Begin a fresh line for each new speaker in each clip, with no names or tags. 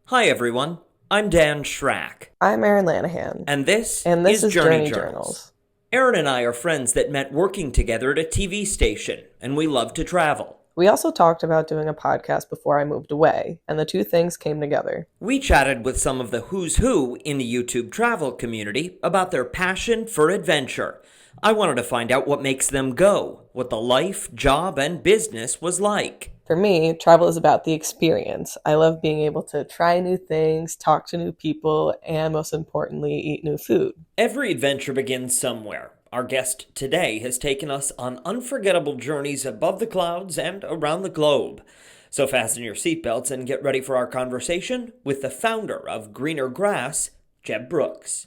Hi everyone, I'm Dan Schrack,
I'm Erin Lanahan,
and this
and this
is
is
Journey
Journey
Journals.
Journals.
Erin and I are friends that met working together at a TV station, and we love to travel.
We also talked about doing a podcast before I moved away, and the two things came together.
We chatted with some of the who's who in the YouTube travel community about their passion for adventure. I wanted to find out what makes them go, what the life, job, and business was like.
For me, travel is about the experience. I love being able to try new things, talk to new people, and most importantly, eat new food.
Every adventure begins somewhere. Our guest today has taken us on unforgettable journeys above the clouds and around the globe. So fasten your seatbelts and get ready for our conversation with the founder of GreenerGrass, Jeb Brooks.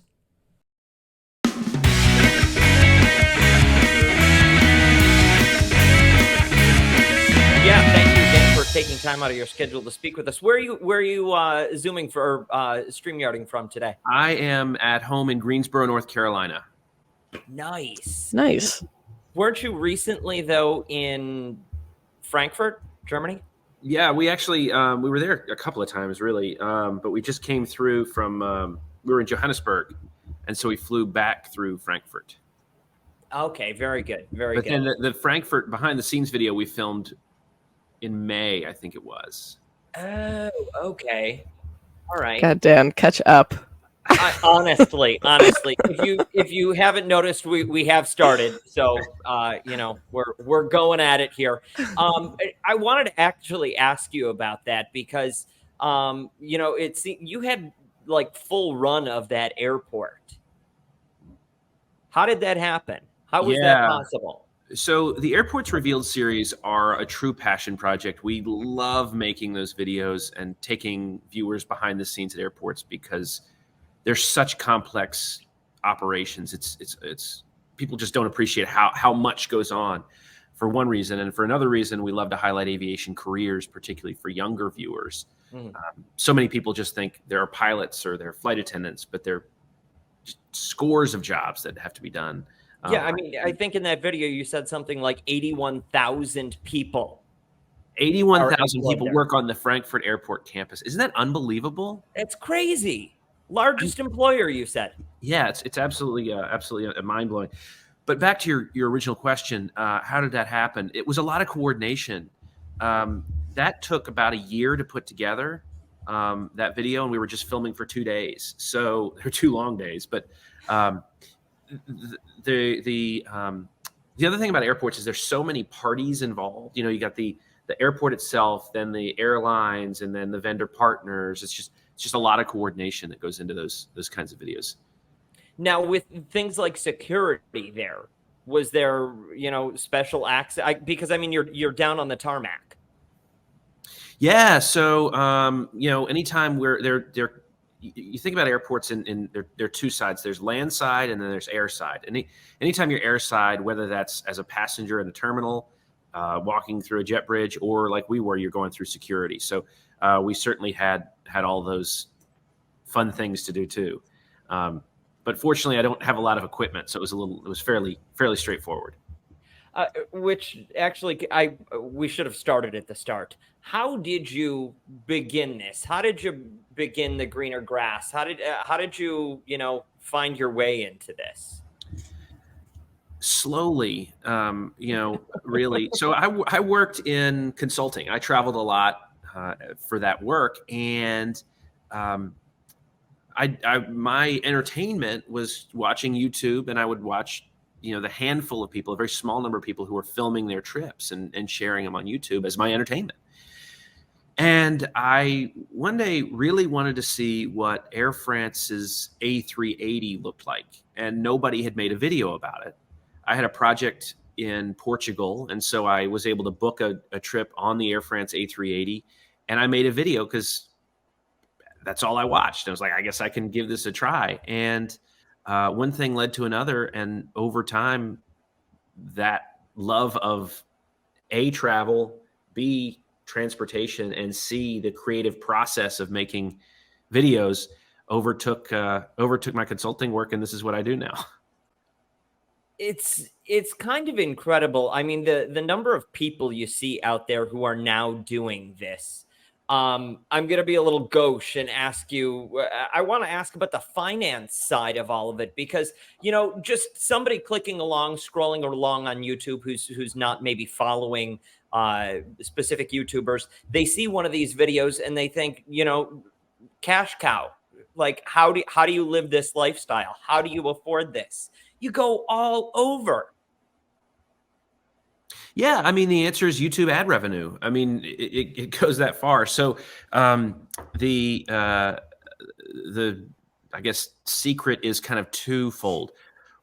Yeah, thank you again for taking time out of your schedule to speak with us. Where are you zooming for StreamYarding from today?
I am at home in Greensboro, North Carolina.
Nice.
Nice.
Weren't you recently, though, in Frankfurt, Germany?
Yeah, we actually we were there a couple of times, really, but we just came through from we were in Johannesburg, and so we flew back through Frankfurt.
Okay, very good, very
But
good.
then the Frankfurt behind the scenes video we filmed in May, I think it was.
Oh, okay. All right.
God, Dan, catch up.
Honestly, if you haven't noticed, we have started. So we're going at it here. I wanted to actually ask you about that because you had like full run of that airport. How did that happen? How was that possible?
So the Airports Revealed series are a true passion project. We love making those videos and taking viewers behind the scenes at airports because they're such complex operations. It's people just don't appreciate how much goes on for one reason. And for another reason, we love to highlight aviation careers, particularly for younger viewers.
Mhm.
So many people just think there are pilots or they're flight attendants, but there are scores of jobs that have to be done.
Yeah, I mean, I think in that video you said something like 81,000 people.
81,000 people work on the Frankfurt Airport campus. Isn't that unbelievable?
That's crazy. Largest employer, you said.
Yeah, it's absolutely mind blowing. But back to your original question, how did that happen? It was a lot of coordination. That took about a year to put together, that video, and we were just filming for 2 days. So they're 2 long days. But the other thing about airports is there's so many parties involved. You know, you got the airport itself, then the airlines, and then the vendor partners. It's just a lot of coordination that goes into those kinds of videos.
Now, with things like security, was there special access? Because I mean, you're down on the tarmac.
Yeah. So anytime you think about airports in there are 2 sides. There's land side and then there's air side. And anytime you're air side, whether that's as a passenger in the terminal, walking through a jet bridge, or like we were, you're going through security. So we certainly had all those fun things to do too. But fortunately, I don't have a lot of equipment, so it was fairly straightforward.
Which actually, we should have started at the start. How did you begin this? How did you begin the Greener Grass? How did you find your way into this?
Slowly, really. So I worked in consulting. I traveled a lot for that work, and my entertainment was watching YouTube, and I would watch the handful of people, a very small number of people who were filming their trips and sharing them on YouTube as my entertainment. And I one day really wanted to see what Air France's A380 looked like, and nobody had made a video about it. I had a project in Portugal, and so I was able to book a trip on the Air France A380, and I made a video because that's all I watched. I was like, I guess I can give this a try. And one thing led to another, and over time, that love of A, travel, B, transportation, and C, the creative process of making videos overtook my consulting work, and this is what I do now.
It's kind of incredible. I mean, the number of people you see out there who are now doing this. I'm going to be a little gauche and ask you, I want to ask about the finance side of all of it, because, just somebody clicking along, scrolling along on YouTube, who's not maybe following specific YouTubers, they see one of these videos and they think, cash cow. Like, how do you live this lifestyle? How do you afford this? You go all over.
Yeah, I mean, the answer is YouTube ad revenue. I mean, it goes that far. So the I guess secret is kind of twofold.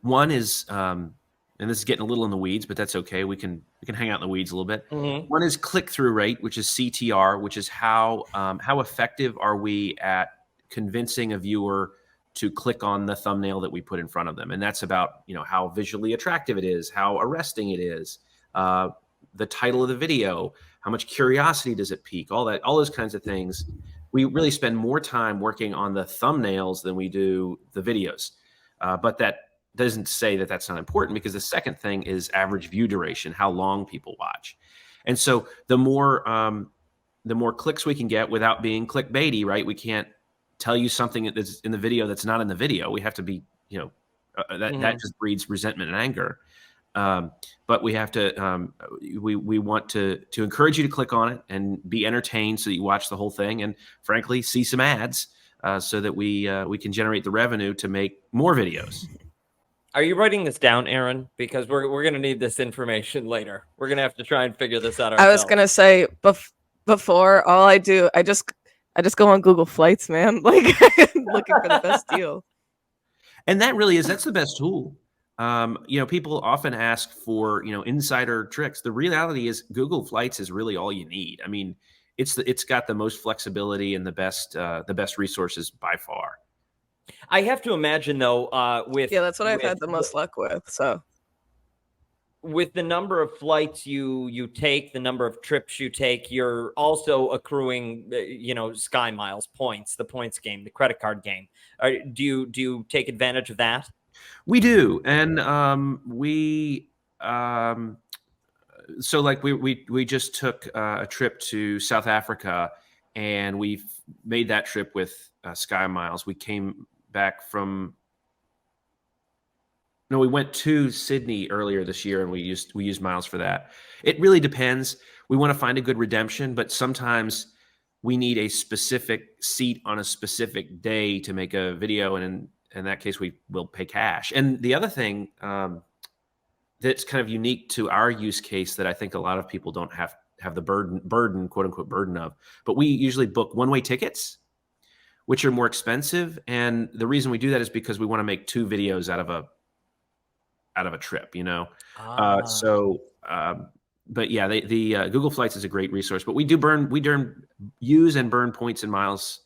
One is, and this is getting a little in the weeds, but that's okay. We can hang out in the weeds a little bit.
Mm-hmm.
One is click through rate, which is CTR, which is how effective are we at convincing a viewer to click on the thumbnail that we put in front of them, and that's about how visually attractive it is, how arresting it is. The title of the video, how much curiosity does it pique, all those kinds of things. We really spend more time working on the thumbnails than we do the videos. But that doesn't say that that's not important, because the second thing is average view duration, how long people watch. And so the more clicks we can get without being clickbaity, right? We can't tell you something that's in the video that's not in the video. We have to be, that just breeds resentment and anger. But we have to, we want to encourage you to click on it and be entertained so that you watch the whole thing, and frankly, see some ads so that we can generate the revenue to make more videos.
Are you writing this down, Erin? Because we're going to need this information later. We're going to have to try and figure this out ourselves.
I was going to say before, all I do, I just go on Google Flights, man. Like, looking for the best deal.
And that's the best tool. People often ask for, insider tricks. The reality is Google Flights is really all you need. I mean, it's got the most flexibility and the best resources by far.
I have to imagine, though,
that's what I've had the most luck with. So
with the number of flights you take, the number of trips you take, you're also accruing, Sky Miles points, the points game, the credit card game. Do you take advantage of that?
We do, and so like we just took a trip to South Africa, and we made that trip with Sky Miles. We came back from. No, we went to Sydney earlier this year, and we used miles for that. It really depends. We want to find a good redemption, but sometimes we need a specific seat on a specific day to make a video, and in that case, we will pay cash. And the other thing that's kind of unique to our use case that I think a lot of people don't have the burden, quote unquote, burden of, but we usually book one-way tickets, which are more expensive. And the reason we do that is because we want to make 2 videos out of a trip, but yeah, the Google Flights is a great resource, but we use and burn points and miles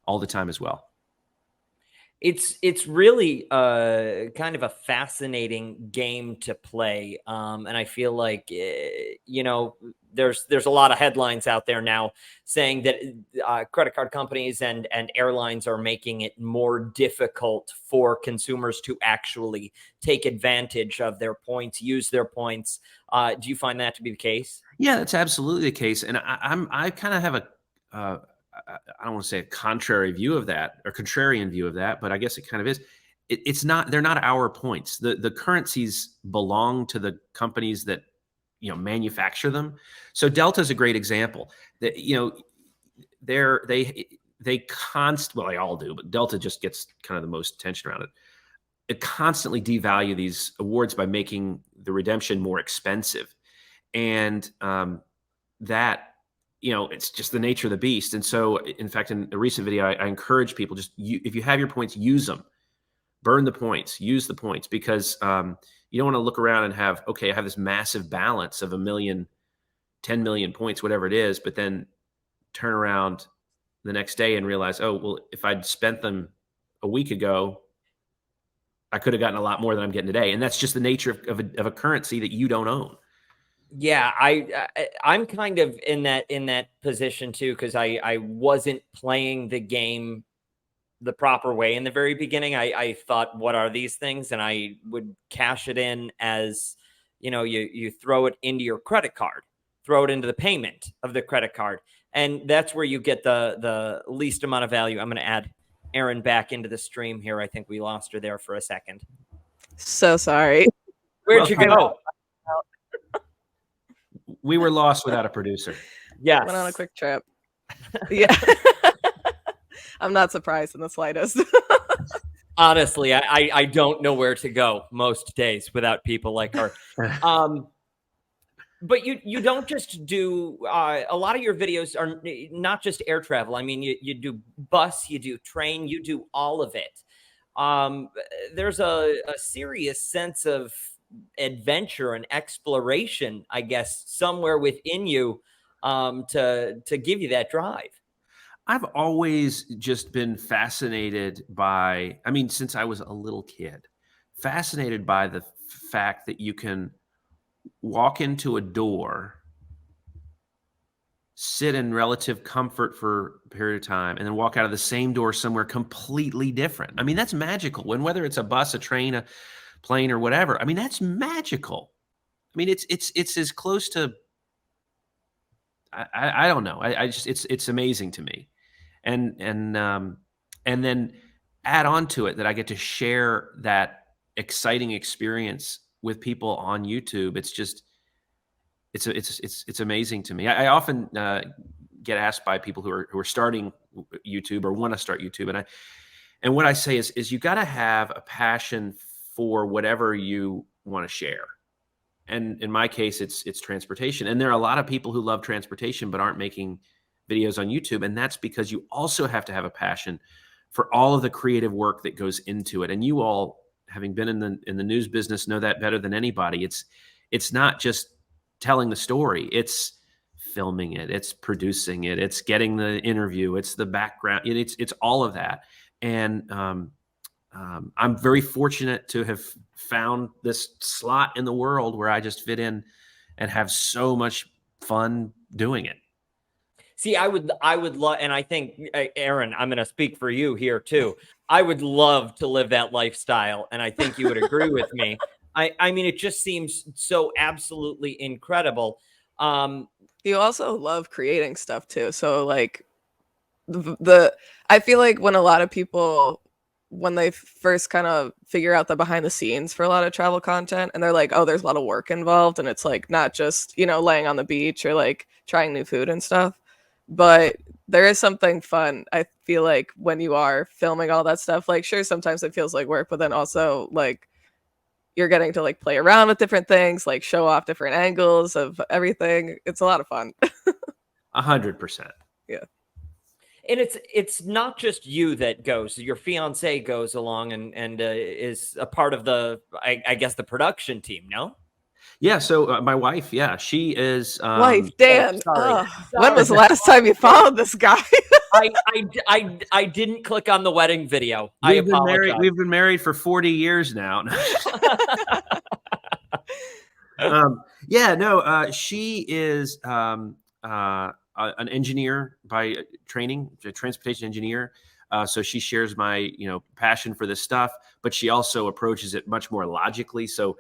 all the time as well.
It's really kind of a fascinating game to play, and I feel like there's a lot of headlines out there now saying that credit card companies and airlines are making it more difficult for consumers to actually take advantage of their points, use their points. Do you find that to be the case?
Yeah, that's absolutely the case, and I kind of have a I don't want to say a contrarian view of that, but I guess it kind of is. It's not, they're not our points. The currencies belong to the companies that, manufacture them. So Delta is a great example that, well, they all do, but Delta just gets kind of the most attention around it. It constantly devalue these awards by making the redemption more expensive. And that, it's just the nature of the beast. And so, in fact, in a recent video, I encourage people, if you have your points, use them, burn the points, use the points, because you don't want to look around and have, okay, I have this massive balance of 1 million, 10 million points, whatever it is, but then turn around the next day and realize, oh, well, if I'd spent them a week ago, I could have gotten a lot more than I'm getting today. And that's just the nature of a currency that you don't own.
Yeah, I'm kind of in that position too, because I wasn't playing the game the proper way in the very beginning. I thought, what are these things? And I would cash it in as, you throw it into your credit card, throw it into the payment of the credit card. And that's where you get the least amount of value. I'm going to add Erin back into the stream here. I think we lost her there for a second.
So sorry.
Where'd you go?
We were lost without a producer.
Yes.
Went on a quick trip. Yeah. I'm not surprised in the slightest.
Honestly, I don't know where to go most days without people like her. But you don't just do a lot of your videos are not just air travel. I mean, you do bus, you do train, you do all of it. There's a serious sense of adventure and exploration, I guess, somewhere within you to give you that drive.
I've always just been fascinated by, I mean, since I was a little kid, fascinated by the fact that you can walk into a door, sit in relative comfort for a period of time, and then walk out of the same door somewhere completely different. I mean, that's magical. When whether it's a bus, a train, a plane, or whatever, I mean, that's magical. I mean, it's as close to, I don't know. I just it's amazing to me. And then add on to it that I get to share that exciting experience with people on YouTube. It's just it's amazing to me. I often get asked by people who are starting YouTube or want to start YouTube, and what I say is you got to have a passion for whatever you want to share. And in my case, it's transportation. And there are a lot of people who love transportation but aren't making videos on YouTube. And that's because you also have to have a passion for all of the creative work that goes into it. And you all, having been in the news business, know that better than anybody. It's not just telling the story. It's filming it. It's producing it. It's getting the interview. It's the background. It's all of that. And I'm very fortunate to have found this slot in the world where I just fit in and have so much fun doing it.
See, I would love, and I think, Erin, I'm going to speak for you here too. I would love to live that lifestyle, and I think you would agree with me. I mean, it just seems so absolutely incredible.
You also love creating stuff too. So like I feel like when a lot of people, when they first kind of figure out the behind the scenes for a lot of travel content, and they're like, oh, there's a lot of work involved, and it's like not just, laying on the beach or like trying new food and stuff, but there is something fun, I feel like, when you are filming all that stuff. Like, sure, sometimes it feels like work, but then also like you're getting to like play around with different things, like show off different angles of everything. It's a lot of fun.
100%.
Yeah.
And it's not just you that goes. Your fiance goes along and is a part of the, I guess, the production team. No.
Yeah. So my wife, yeah, she is.
Wife, Dan.
Sorry.
When was the last time you followed this guy?
I didn't click on the wedding video. I apologize.
We've been married for 40 years now. Yeah, no, she is an engineer by training, a transportation engineer. So she shares my, passion for this stuff, but she also approaches it much more logically. So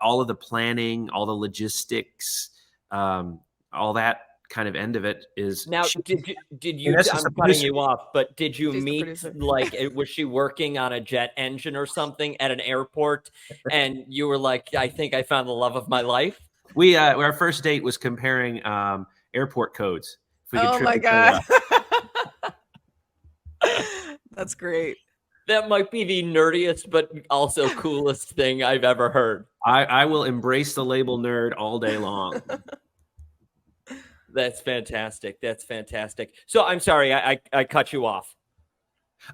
all of the planning, all the logistics, all that kind of end of it is
now. Did you? I'm cutting you off, but did you meet, like, was she working on a jet engine or something at an airport, and you were like, I think I found the love of my life?
Our first date was comparing airport codes.
Oh my God. That's great.
That might be the nerdiest, but also coolest thing I've ever heard.
I will embrace the label nerd all day long.
That's fantastic. That's fantastic. So I'm sorry, I cut you off.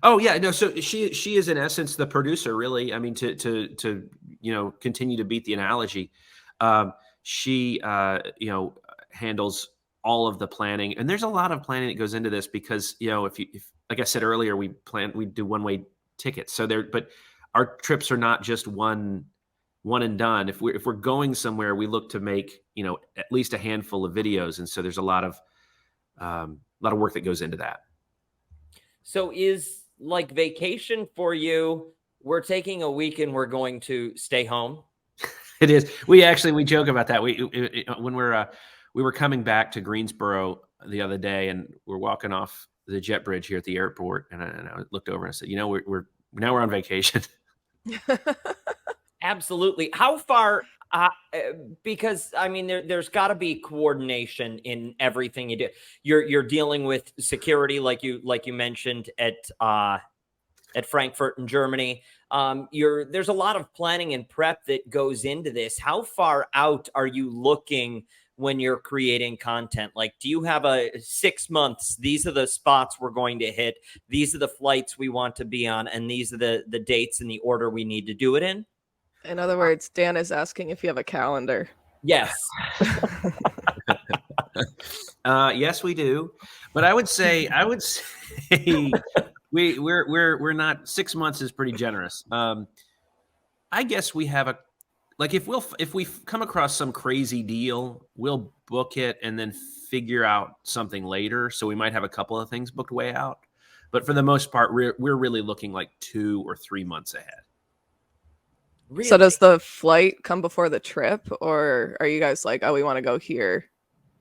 Oh yeah, no. So she is in essence the producer, really. I mean, to continue to beat the analogy, she handles all of the planning, and there's a lot of planning that goes into this because if like I said earlier, we do one-way tickets, so but our trips are not just one and done. If we're going somewhere, we look to make at least a handful of videos, and so there's a lot of work that goes into that. So
is like vacation for you, we're taking a week and we're going to stay home?
It is. We joke about that. When we were coming back to Greensboro the other day, and we're walking off the jet bridge here at the airport, and I looked over and I said, we're on vacation.
Absolutely. How far? Because I mean, there's got to be coordination in everything you do. You're dealing with security, like you mentioned at Frankfurt in Germany. There's a lot of planning and prep that goes into this. How far out are you looking when you're creating content? Like, do you have a 6 months? These are the spots we're going to hit. These are the flights we want to be on, and these are the dates and the order we need to do it in.
In other words, Dan is asking if you have a calendar.
Yes.
Yes, we do. But I would say we're not. 6 months is pretty generous. I guess we have if we come across some crazy deal, we'll book it and then figure out something later. So we might have a couple of things booked way out. But for the most part, we're really looking like 2 or 3 months ahead.
Really?
So does the flight come before the trip, or are you guys like, oh, we want to go here,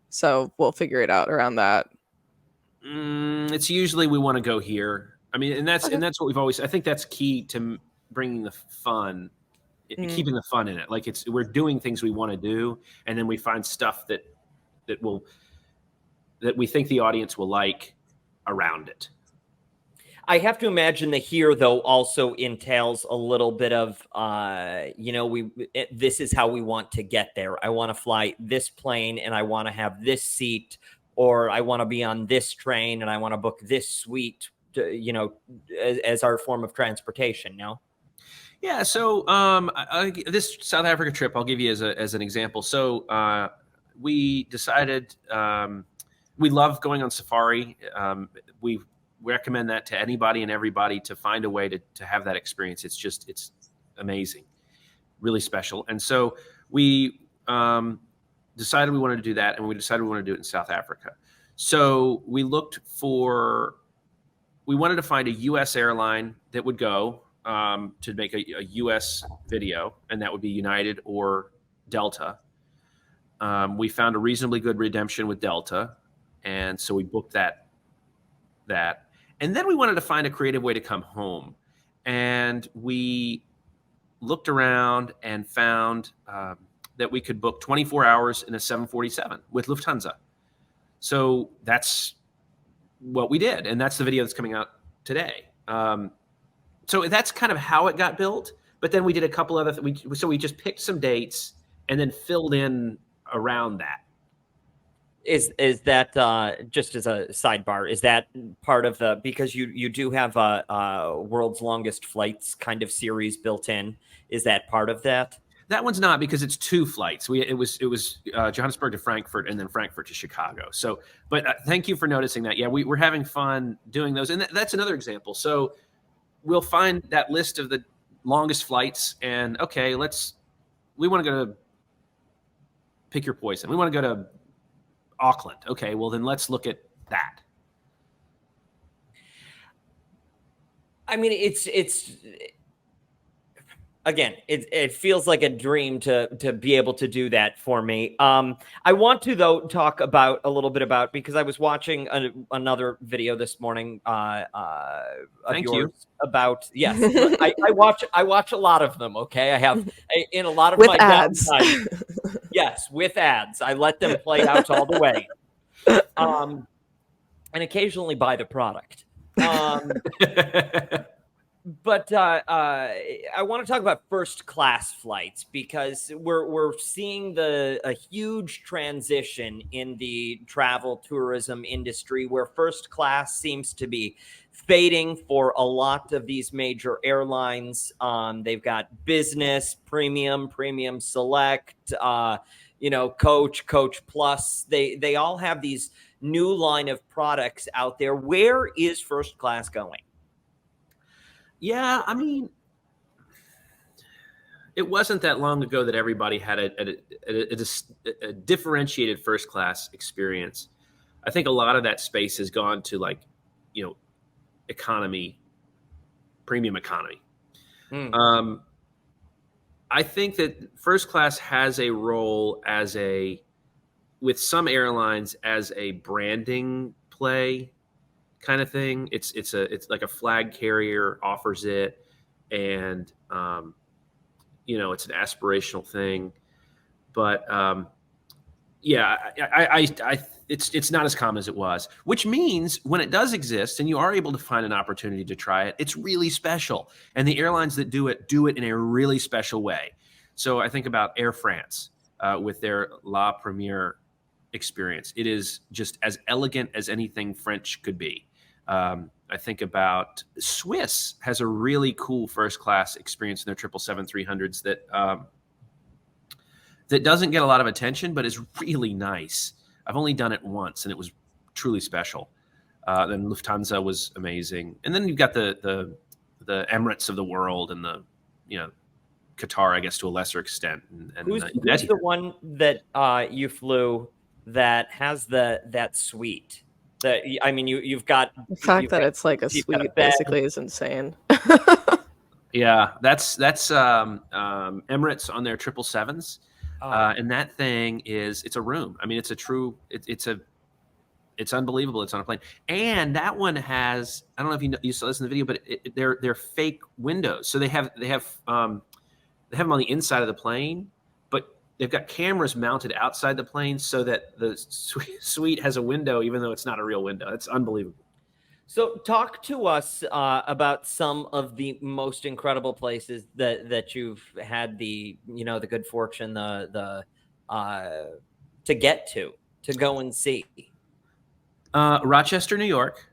so we'll figure it out around that?
It's usually we want to go here. I mean, and that's what we've always. I think that's key to bringing the fun, keeping the fun in it. Like we're doing things we want to do, and then we find stuff that we think the audience will like around it.
I have to imagine the here, though, also entails a little bit of, this is how we want to get there. I want to fly this plane and I want to have this seat, or I want to be on this train and I want to book this suite, as our form of transportation. No?
Yeah. So this South Africa trip, I'll give you as an example. So we decided we love going on safari. We recommend that to anybody and everybody to find a way to have that experience. It's amazing, really special. And so we decided we wanted to do that, and we decided we wanted to do it in South Africa. So we wanted to find a U.S. airline that would go to make a U.S. video, and that would be United or Delta. We found a reasonably good redemption with Delta, and so we booked that. And then we wanted to find a creative way to come home. And we looked around and found that we could book 24 hours in a 747 with Lufthansa. So that's what we did. And that's the video that's coming out today. So that's kind of how it got built. But then we did a couple other so we just picked some dates and then filled in around that.
Is that just as a sidebar? Is that part of because you do have a world's longest flights kind of series built in? Is that part of that?
That one's not, because it's 2 flights. It was Johannesburg to Frankfurt and then Frankfurt to Chicago. So, but thank you for noticing that. Yeah, we're having fun doing those, and that's another example. So we'll find that list of the longest flights, and okay, we want to go to, pick your poison. We want to go to Auckland. Okay, well then let's look at that.
I mean, it's again, it feels like a dream to be able to do that for me. I want to, though, talk about a little bit about, because I was watching another video this morning of
Thank
yours
you.
about, yes, I watch a lot of them. Okay, I have in a lot of
With
my
ads.
downtime, yes, with ads. I let them play out all the way, and occasionally buy the product. But I want to talk about first class flights, because we're seeing a huge transition in the travel tourism industry, where first class seems to be fading for a lot of these major airlines. They've got business, premium select, coach plus. They all have these new line of products out there. Where is first class going?
Yeah, I mean, it wasn't that long ago that everybody had a differentiated first class experience. I think a lot of that space has gone to economy, premium economy. I think that first class has a role as with some airlines as a branding play kind of thing. It's like a flag carrier offers it, and it's an aspirational thing. But yeah, it's not as common as it was, which means when it does exist and you are able to find an opportunity to try it, it's really special. And the airlines that do it in a really special way. So I think about Air France with their La Premiere experience. It is just as elegant as anything French could be. I think about Swiss has a really cool first class experience in their 777-300s that doesn't get a lot of attention, but is really nice. I've only done it once, and it was truly special. Then Lufthansa was amazing, and then you've got the Emirates of the world, and the Qatar, I guess, to a lesser extent. And
who's the one that you flew that has that suite? You've got
the fact that it's like a suite basically is insane.
Yeah, that's Emirates on their 777s. And that thing it's a room. I mean, it's unbelievable. It's on a plane. And that one has, I don't know if you saw this in the video, but they're fake windows. So they have them on the inside of the plane, but they've got cameras mounted outside the plane so that the suite has a window, even though it's not a real window. It's unbelievable.
So talk to us about some of the most incredible places that you've had the good fortune to get to go and see.
Rochester, New York.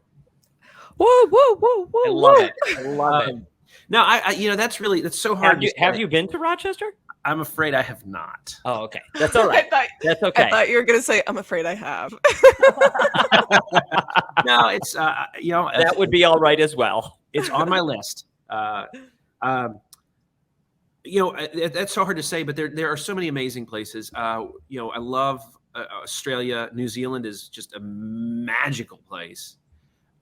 Whoa!
I love it. I love it.
No, that's so hard.
Have you been to Rochester?
I'm afraid I have not.
Oh, okay. That's all right. That's okay.
I thought you were going to say, I'm afraid I have.
No, it's,
that would be all right as well.
It's on my list. That's so hard to say, but there are so many amazing places. I love Australia. New Zealand is just a magical place.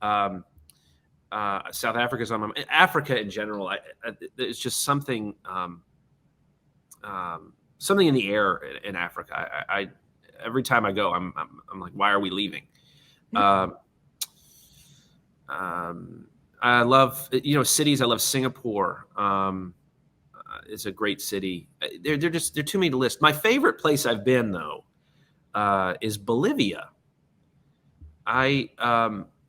South Africa's on my mind. Africa in general. It's just something, something in the air in Africa. I every time I go, I'm like, why are we leaving? I love cities. I love Singapore. It's a great city. They're too many to list. My favorite place I've been though is Bolivia. I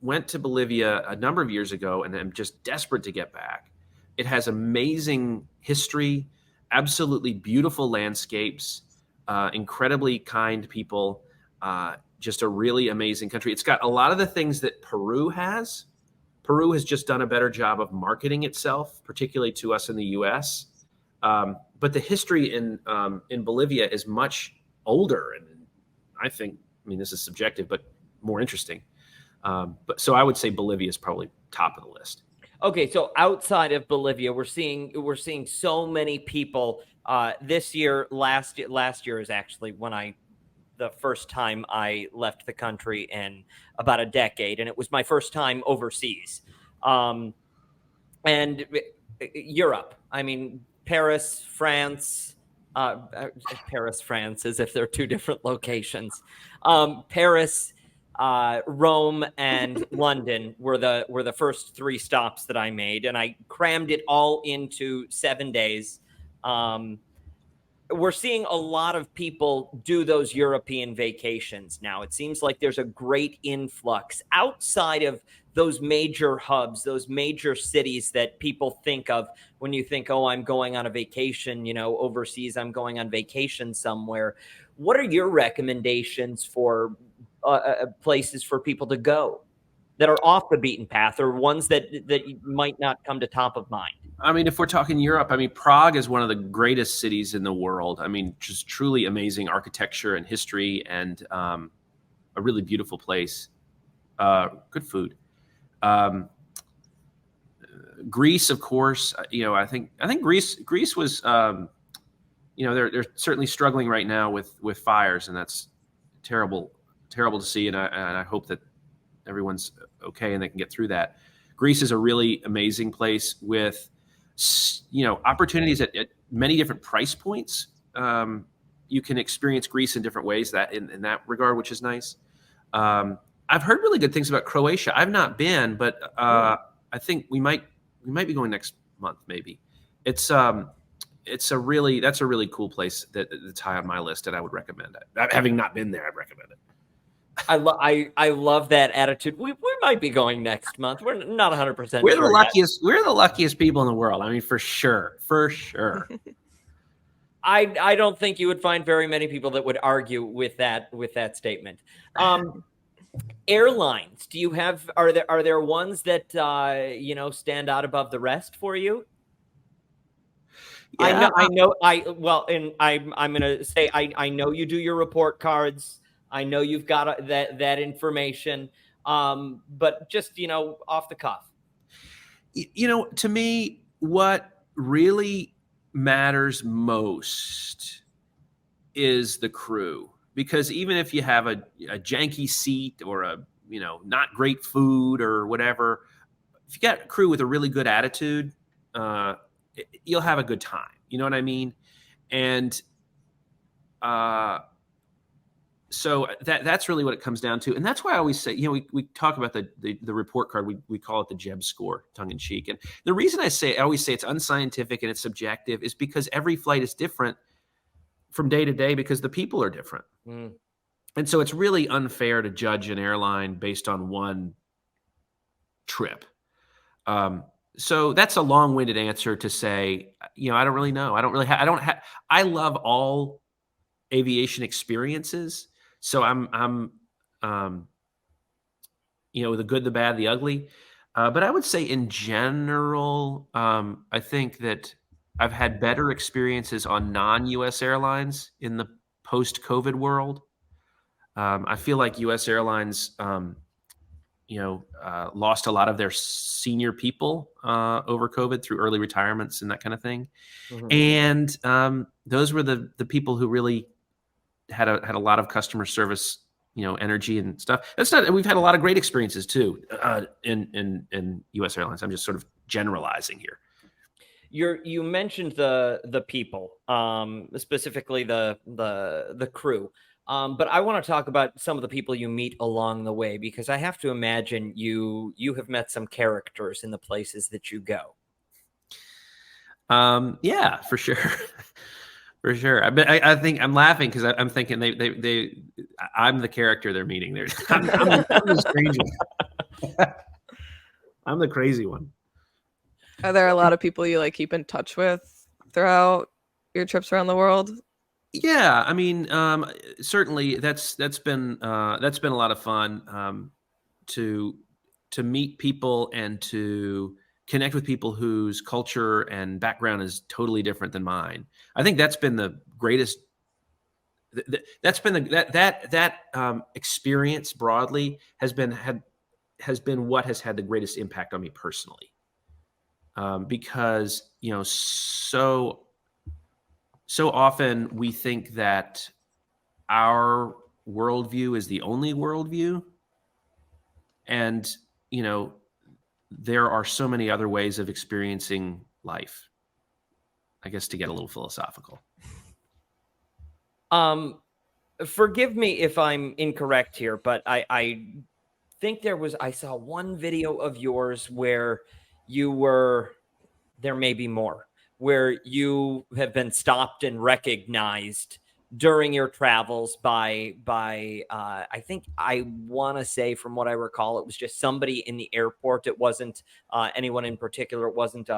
went to Bolivia a number of years ago, and I'm just desperate to get back. It has amazing history, absolutely beautiful landscapes, incredibly kind people, just a really amazing country. It's got a lot of the things that Peru has. Peru has just done a better job of marketing itself, particularly to us in the U.S. But the history in Bolivia is much older, and I mean, this is subjective, but more interesting. So I would say Bolivia is probably top of the list.
Okay, so outside of Bolivia, we're seeing so many people this year. Last year is actually the first time I left the country in about a decade, and it was my first time overseas. And Europe, I mean, Paris, France, as if they're two different locations. Paris, Rome, and London were the first three stops that I made, and I crammed it all into 7 days. We're seeing a lot of people do those European vacations now. It seems like there's a great influx outside of those major hubs, those major cities that people think of when you think, oh, I'm going on a vacation, overseas, I'm going on vacation somewhere. What are your recommendations for places for people to go that are off the beaten path, or ones that might not come to top of mind?
I mean, if we're talking Europe, I mean, Prague is one of the greatest cities in the world. I mean, just truly amazing architecture and history, and a really beautiful place. Good food. Greece, of course. I think Greece was. They're certainly struggling right now with fires, and that's terrible to see. And I hope that everyone's okay and they can get through that. Greece is a really amazing place with opportunities at many different price points. you can experience Greece in different ways that in that regard, which is nice. I've heard really good things about Croatia. I've not been, but I think we might be going next month. Maybe that's a really cool place that's high on my list, and I would recommend it. Having not been there, I'd recommend it.
I love that attitude. We might be going next month. We're not 100%
We're
sure
the
yet.
luckiest. We're the luckiest people in the world. I mean, for sure.
I don't think you would find very many people that would argue with that statement. Airlines, do you have are there ones that stand out above the rest for you?
Yeah.
I'm gonna say I know you do your report cards. I know you've got that information. But just off the cuff.
To me, what really matters most is the crew, because even if you have a janky seat or a not great food or whatever, if you got a crew with a really good attitude, you'll have a good time. You know what I mean? And so that's really what it comes down to. And that's why I always say, we talk about the report card. We call it the Jeb score, tongue in cheek. And the reason I always say it's unscientific and it's subjective is because every flight is different from day to day because the people are different.
Mm.
And so it's really unfair to judge an airline based on one trip. So that's a long-winded answer to say, I don't really know. I love all aviation experiences. So I'm the good, the bad, the ugly. But I would say in general, I think that I've had better experiences on non-US airlines in the post-COVID world. I feel like US airlines, lost a lot of their senior people over COVID through early retirements and that kind of thing. Mm-hmm. And those were the people who really had a lot of customer service, energy and stuff. We've had a lot of great experiences too in US airlines. I'm just sort of generalizing here.
You mentioned the people, specifically the crew. But I want to talk about some of the people you meet along the way, because I have to imagine you have met some characters in the places that you go.
Yeah, for sure. For sure. I think I'm laughing because I'm thinking I'm the character they're meeting. I'm the strange one. I'm the crazy one.
Are there a lot of people you keep in touch with throughout your trips around the world?
Yeah, I mean, certainly that's been a lot of fun to meet people and to connect with people whose culture and background is totally different than mine. I think that's been the greatest. That's been that experience broadly has been what has had the greatest impact on me personally, because so often we think that our worldview is the only worldview, and there are so many other ways of experiencing life. I guess to get a little philosophical.
Forgive me if I'm incorrect here, but I think I saw one video of yours where there may be more, where you have been stopped and recognized during your travels by I think I want to say, from what I recall, it was just somebody in the airport. It wasn't anyone in particular. It wasn't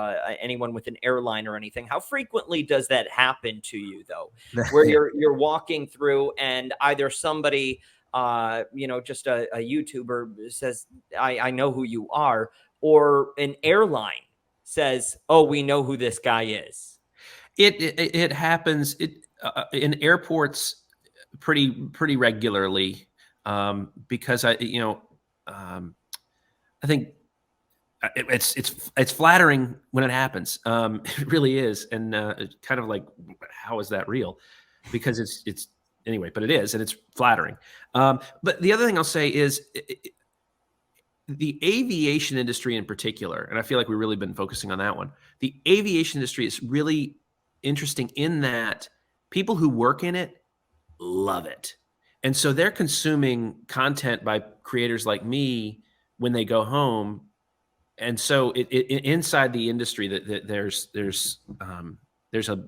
anyone with an airline or anything. How frequently does that happen to you, though, where you're walking through and either somebody just a YouTuber says, I know who you are, or an airline says, oh, we know who this guy is?
It happens in airports pretty regularly, because I think it's flattering when it happens. It really is, and kind of like, how is that real? Because it's anyway, but it is, and it's flattering. But the other thing I'll say is the aviation industry in particular, and I feel like we've really been focusing on that one. The aviation industry is really interesting in that people who work in it love it. And so they're consuming content by creators like me when they go home. And so inside the industry that there's a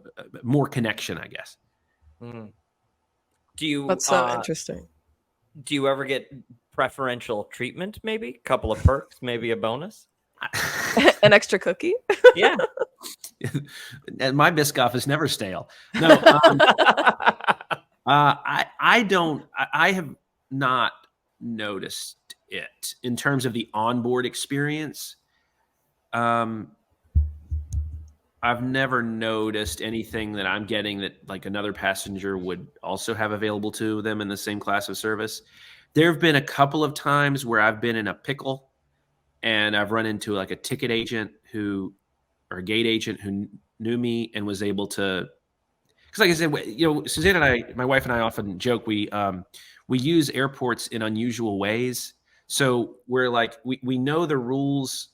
more connection, I guess.
Mm. Do you
That's so interesting.
do you ever get preferential treatment? Maybe a couple of perks, maybe a bonus.
An extra cookie?
Yeah.
And my Biscoff is never stale. No, I have not noticed it in terms of the onboard experience. I've never noticed anything that I'm getting that like another passenger would also have available to them in the same class of service. There have been a couple of times where I've been in a pickle and I've run into like a ticket agent or a gate agent who knew me and was able to, because like I said, Suzanne and I, my wife and I often joke, we use airports in unusual ways. So we're like, we know the rules,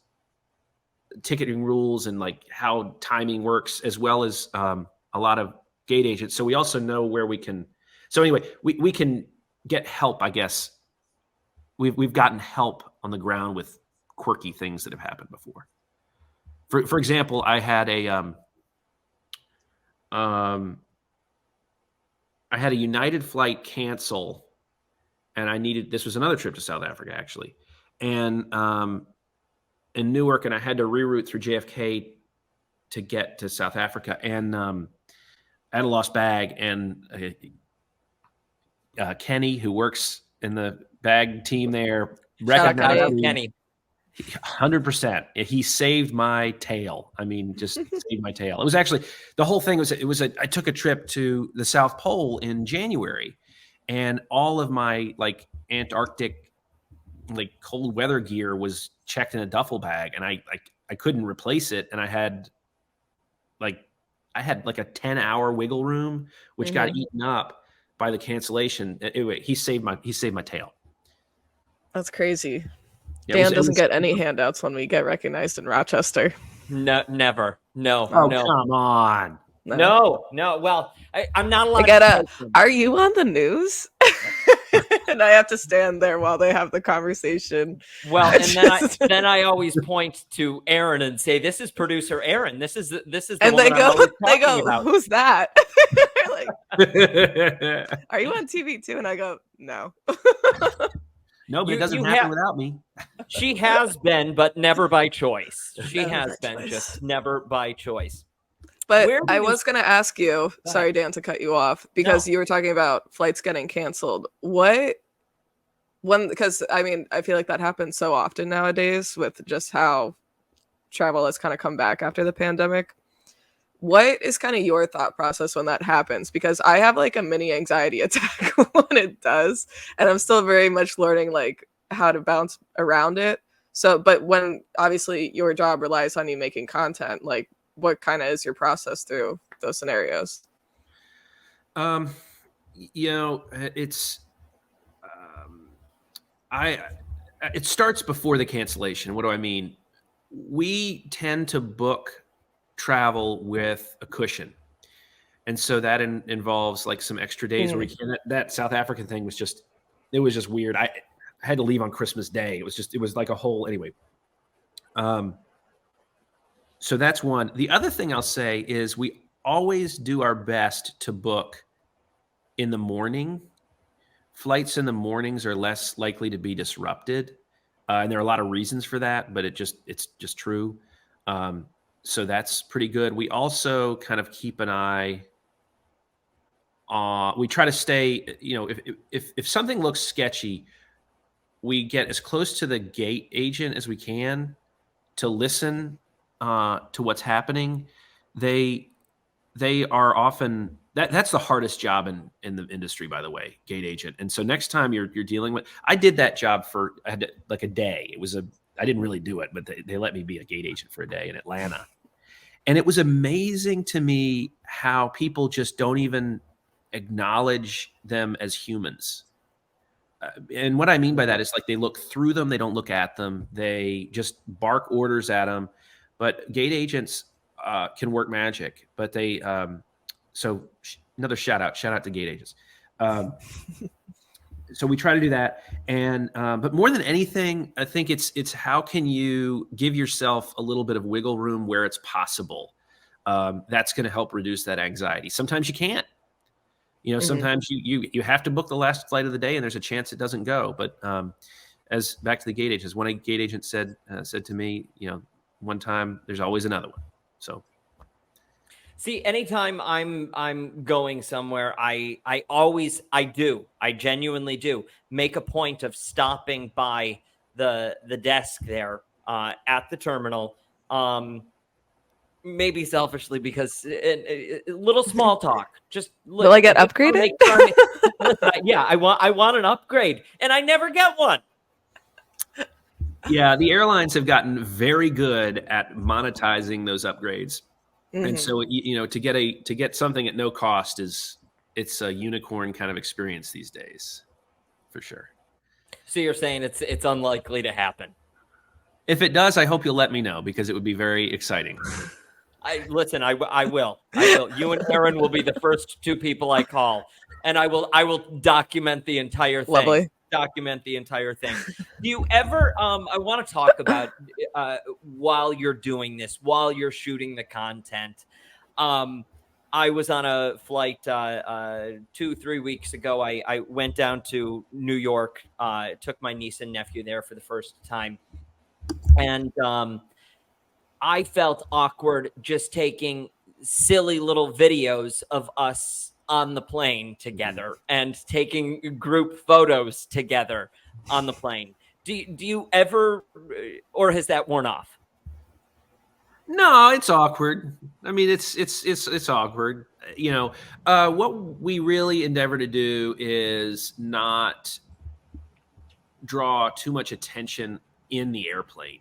ticketing rules, and like how timing works, as well as a lot of gate agents. So we also know where we can. So anyway, we can get help. I guess we've gotten help on the ground with quirky things that have happened before. For example, I had a United flight cancel, and this was another trip to South Africa actually, and in Newark, and I had to reroute through JFK to get to South Africa, and I had a lost bag, and Kenny, who works in the bag team there, recognized me.
Kenny.
100%. He saved my tail. I mean, just saved my tail. It was actually, the whole thing was, I took a trip to the South Pole in January, and all of my like Antarctic, like cold weather gear was checked in a duffel bag, and I couldn't replace it. And I had like a 10-hour wiggle room, which got eaten up by the cancellation. Anyway, he saved my tail.
That's crazy. Dan doesn't get any handouts when we get recognized in Rochester.
No, never. No.
Oh,
no.
come on.
No. Well, I'm not allowed.
Are you on the news? And I have to stand there while they have the conversation.
Well, and then I always point to Erin and say, "This is producer Erin. This is the
and
woman
they go,
about.
Who's that?" Like, are you on TV too? And I go, no.
No, but it doesn't happen without me.
She has been, but never by choice. She has been, just never by choice.
But I was going to ask you, sorry, Dan, to cut you off, because you were talking about flights getting canceled. Because I mean, I feel like that happens so often nowadays with just how travel has kind of come back after the pandemic. What is kind of your thought process when that happens? Because I have like a mini anxiety attack when it does, and I'm still very much learning like how to bounce around it. So, but when obviously your job relies on you making content, like what kind of is your process through those scenarios?
It's it starts before the cancellation. What do I mean? We tend to book travel with a cushion, and so that involves like some extra days where we can. That South African thing was just weird. I had to leave on Christmas Day. It was like a whole anyway. So that's one. The other thing I'll say is we always do our best to book in the morning. Flights in the mornings are less likely to be disrupted, and there are a lot of reasons for that, but it's just true. So that's pretty good. We also kind of keep an eye on, we try to stay, if something looks sketchy, we get as close to the gate agent as we can to listen to what's happening. They are often, that's the hardest job in the industry, by the way, gate agent. And so next time you're dealing with, I did that job I had like a day. I didn't really do it, but they let me be a gate agent for a day in Atlanta. And it was amazing to me how people just don't even acknowledge them as humans. And what I mean by that is like they look through them. They don't look at them. They just bark orders at them. But gate agents can work magic. But so another shout out to gate agents. So we try to do that, and but more than anything, I think it's how can you give yourself a little bit of wiggle room where it's possible. That's going to help reduce that anxiety. Sometimes you can't. Sometimes you have to book the last flight of the day, and there's a chance it doesn't go. But as back to the gate agents, one gate agent said to me, one time, there's always another one. So.
See, anytime I'm going somewhere, I genuinely do make a point of stopping by the desk there at the terminal. Maybe selfishly because a little small talk. Just
will I get upgraded?
Yeah, I want an upgrade, and I never get one.
Yeah, the airlines have gotten very good at monetizing those upgrades. And so, to get something at no cost it's a unicorn kind of experience these days, for sure.
So you're saying it's unlikely to happen.
If it does, I hope you'll let me know, because it would be very exciting.
I will. You and Erin will be the first two people I call, and I will document the entire thing.
Lovely.
Document the entire thing. Do you ever I want to talk about while you're doing this, while you're shooting the content. I was on a flight 2-3 weeks ago. I went down to New York, took my niece and nephew there for the first time, and I felt awkward just taking silly little videos of us on the plane together and taking group photos together on the plane. Do you ever, or has that worn off?
No, it's awkward. I mean, it's awkward. What we really endeavor to do is not draw too much attention in the airplane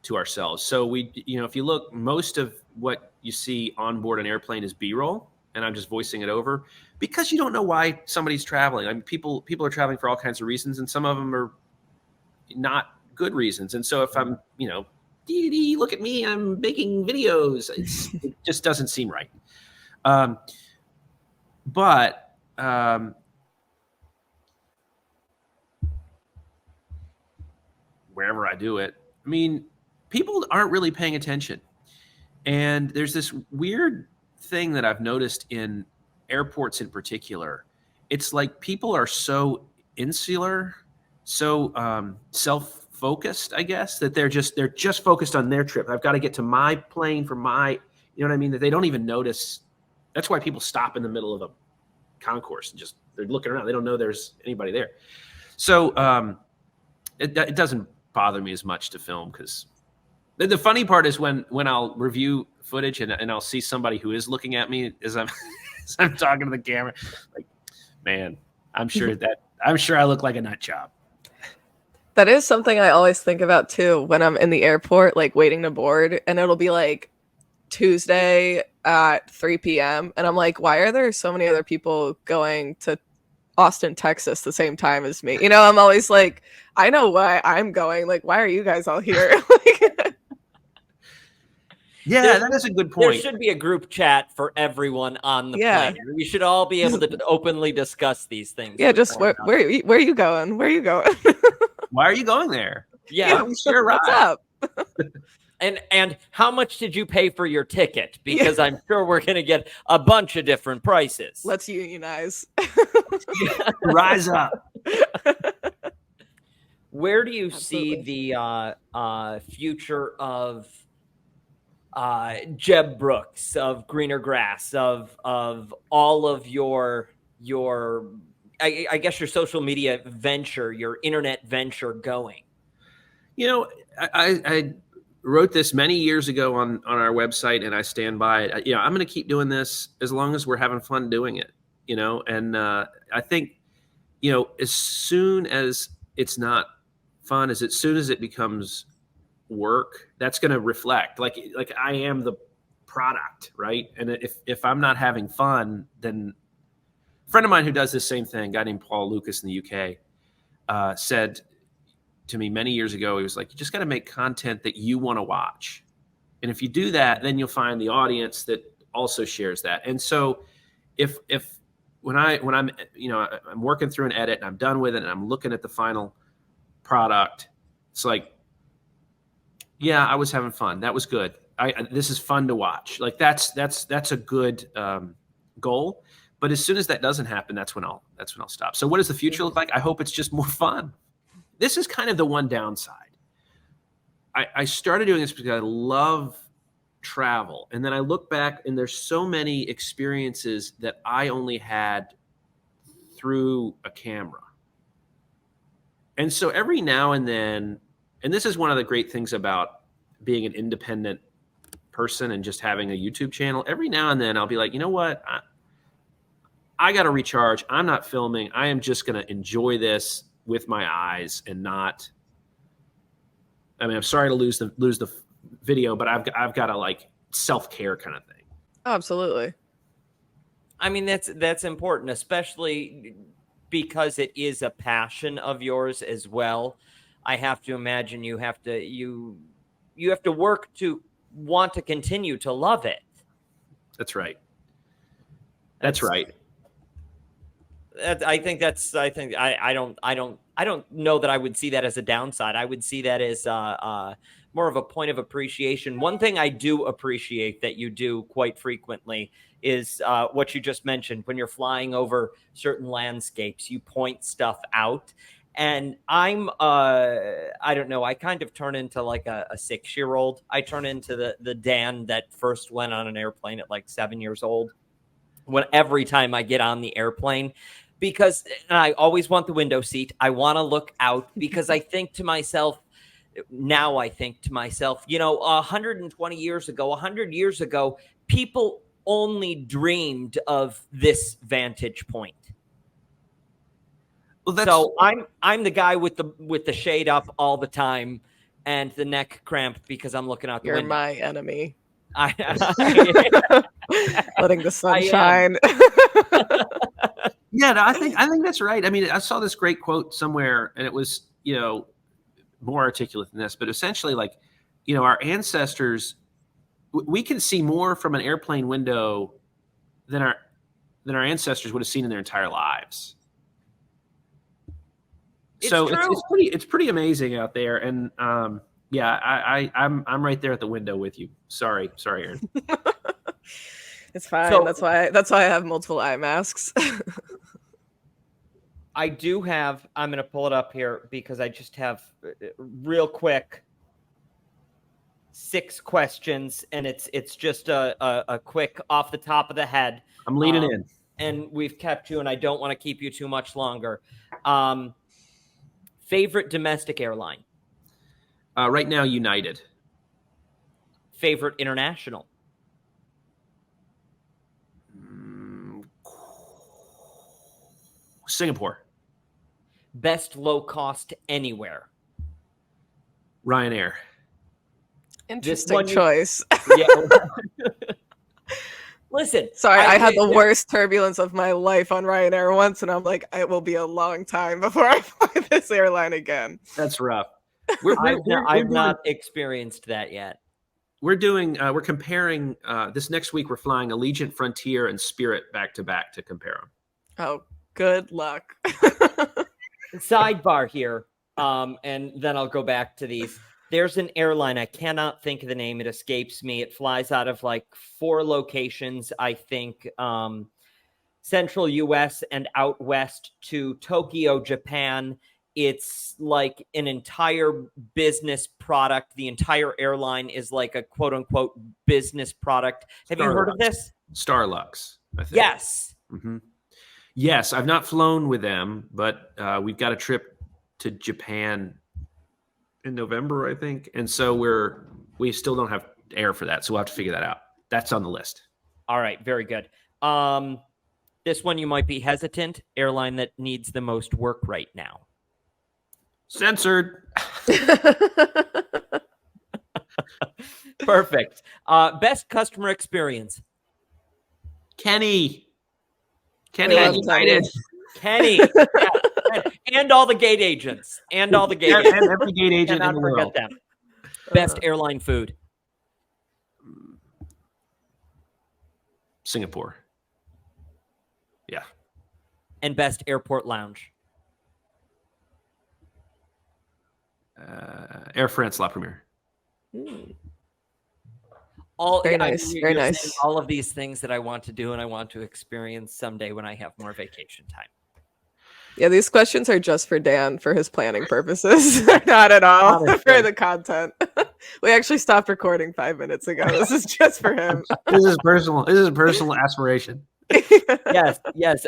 to ourselves. So we, if you look, most of what you see on board an airplane is B-roll, and I'm just voicing it over because you don't know why somebody's traveling. I mean, people are traveling for all kinds of reasons, and some of them are not good reasons. And so if I'm, look at me, I'm making videos, it just doesn't seem right. But wherever I do it, I mean, people aren't really paying attention. And there's this weird thing that I've noticed in airports in particular. It's like people are so insular, so self-focused, I guess, that they're just focused on their trip. I've got to get to my plane for my, you know what I mean? That they don't even notice. That's why people stop in the middle of a concourse and they're looking around. They don't know there's anybody there. So it doesn't bother me as much to film, because the funny part is when I'll review footage and I'll see somebody who is looking at me as I'm as I'm talking to the camera, like, man, I'm sure I look like a nut job.
That is something I always think about too when I'm in the airport, like waiting to board, and it'll be like Tuesday at 3 p.m. and I'm like, why are there so many other people going to Austin, Texas the same time as me? I'm always like, I know why I'm going. Like, why are you guys all here?
Yeah, that is a good point.
There should be a group chat for everyone on the
Yeah.
plane. We should all be able to openly discuss these things.
Yeah, just where are you going? Where are you going?
Why are you going there?
Yeah,
sure, right.
What's up?
And how much did you pay for your ticket? Because I'm sure we're going to get a bunch of different prices.
Let's unionize.
Rise up.
Where do you
Absolutely.
see the future of Jeb Brooks, of GreenerGrass, of all of your I guess your social media venture, your internet venture going?
I wrote this many years ago on our website, and I stand by it. I'm going to keep doing this as long as we're having fun doing it, and I think, as soon as it's not fun, as soon as it becomes work, that's going to reflect like I am the product, right? And if I'm not having fun, then a friend of mine who does this same thing, a guy named Paul Lucas in the UK, said to me many years ago, he was like, you just got to make content that you want to watch. And if you do that, then you'll find the audience that also shares that. And so if when I'm I'm working through an edit and I'm done with it and I'm looking at the final product, it's like, yeah, I was having fun. That was good. This is fun to watch. Like that's a good goal. But as soon as that doesn't happen, that's when I'll stop. So what does the future look like? I hope it's just more fun. This is kind of the one downside. I started doing this because I love travel. And then I look back and there's so many experiences that I only had through a camera. And so every now and then, and this is one of the great things about being an independent person and just having a YouTube channel, every now and then I'll be like, you know what? I got to recharge. I'm not filming. I am just going to enjoy this with my eyes and not. I mean, I'm sorry to lose the video, but I've got to like self-care kind of thing.
Absolutely.
I mean, that's important, especially because it is a passion of yours as well. I have to imagine you have to work to want to continue to love it.
That's right. That's right.
I don't know that I would see that as a downside. I would see that as more of a point of appreciation. One thing I do appreciate that you do quite frequently is what you just mentioned. When you're flying over certain landscapes, you point stuff out. And I don't know, I kind of turn into like a 6-year-old. I turn into the Dan that first went on an airplane at like 7 years old. Every time I get on the airplane, because I always want the window seat. I want to look out because I think to myself, 120 years ago, 100 years ago, people only dreamed of this vantage point. Well, so I'm the guy with the shade up all the time and the neck cramp because I'm looking out the window.
You're my enemy. Letting the sun shine.
Yeah, no, I think that's right. I mean, I saw this great quote somewhere, and it was, more articulate than this, but essentially, like, our ancestors, we can see more from an airplane window than our ancestors would have seen in their entire lives. It's pretty amazing out there, and yeah, I'm right there at the window with you. Sorry, Erin.
It's fine. So, that's why I have multiple eye masks.
I'm going to pull it up here because I just have real quick 6 questions, and it's just a quick off the top of the head.
I'm leaning in.
And we've kept you, and I don't want to keep you too much longer. Favorite domestic airline?
Right now, United.
Favorite international?
Singapore.
Best low cost anywhere?
Ryanair.
Interesting choice.
Yeah. Listen.
Sorry, I had the worst turbulence of my life on Ryanair once, and I'm like, it will be a long time before I fly this airline again.
That's rough.
I've not experienced that yet.
We're comparing this next week. We're flying Allegiant, Frontier, and Spirit back to back to compare them.
Oh, good luck.
Sidebar here, and then I'll go back to these. There's an airline, I cannot think of the name, it escapes me. It flies out of like 4 locations, I think, central US and out west to Tokyo, Japan. It's like an entire business product. The entire airline is like a quote unquote business product. Have you heard of this?
Starlux, I think.
Yes.
Mm-hmm. Yes, I've not flown with them, but we've got a trip to Japan in November, I think. And so we still don't have air for that. So we'll have to figure that out. That's on the list.
All right. Very good. This one you might be hesitant. Airline that needs the most work right now.
Censored.
Perfect. Best customer experience.
Kenny United.
Kenny. Yeah. And all the gate agents. And all the gate agents.
And every gate agent in the world.
Them. Best airline food.
Singapore. Yeah.
and best airport lounge.
Air France La Premiere.
Very nice. Very
you're
nice.
saying all of these things that I want to do and I want to experience someday when I have more vacation time.
Yeah, these questions are just for Dan for his planning purposes. Not at all for the content. We actually stopped recording 5 minutes ago. This is just for him.
This is personal. This is a personal aspiration.
Yes.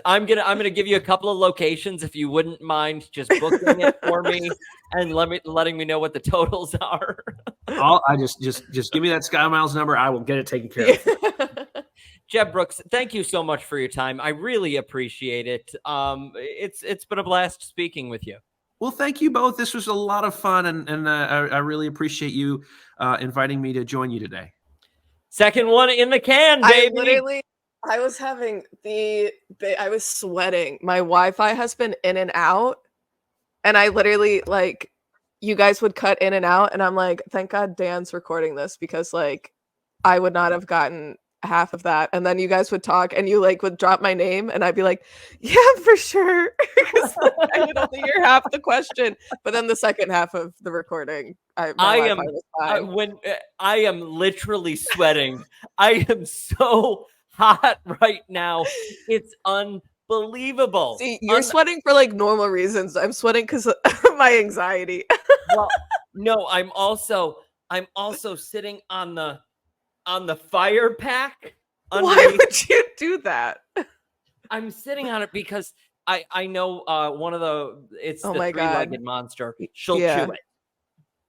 I'm gonna give you a couple of locations if you wouldn't mind just booking it for me and letting me know what the totals are.
I just give me that Sky Miles number. I will get it taken care of.
Jeb Brooks, thank you so much for your time. I really appreciate it. It's been a blast speaking with you.
Well, thank you both. This was a lot of fun, and I really appreciate you inviting me to join you today.
Second one in the can, baby.
I was sweating. My Wi-Fi has been in and out, and I literally, like, you guys would cut in and out, and I'm like, thank God Dan's recording this, because, like, I would not have gotten half of that. And then you guys would talk, and you, like, would drop my name, and I'd be like, yeah, for sure. I would only hear half the question, but then the second half of the recording, I
am literally sweating. I am so hot right now. It's unbelievable.
See, you're sweating for like normal reasons. I'm sweating because of my anxiety.
Well, no, I'm also sitting on the fire pack.
Why would you do that?
I'm sitting on it because I know it's the three-legged monster. She'll chew it.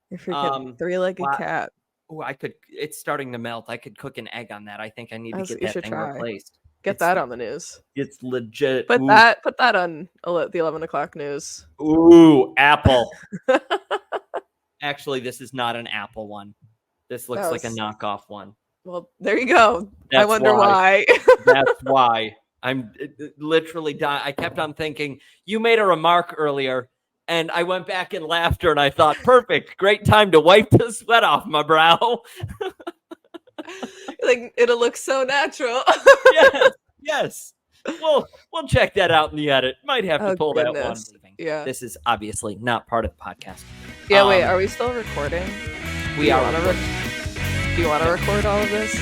You're freaking three-legged cat.
Oh, it's starting to melt. I could cook an egg on that. I think I need to get that thing replaced.
Get that on the news.
It's legit.
Put that on the 11 o'clock news.
Ooh, Apple. Actually, this is not an Apple one. This looks like a knockoff one.
Well, there you go. I wonder why.
That's why. I'm literally dying. I kept on thinking, you made a remark earlier, and I went back in laughter, and I thought, perfect, great time to wipe the sweat off my brow.
Like, it'll look so natural.
Yes. We'll check that out in the edit. Might have to pull that one.
Yeah.
This is obviously not part of the podcast.
Yeah, wait, are we still recording?
We are.
Do you want to record all of this?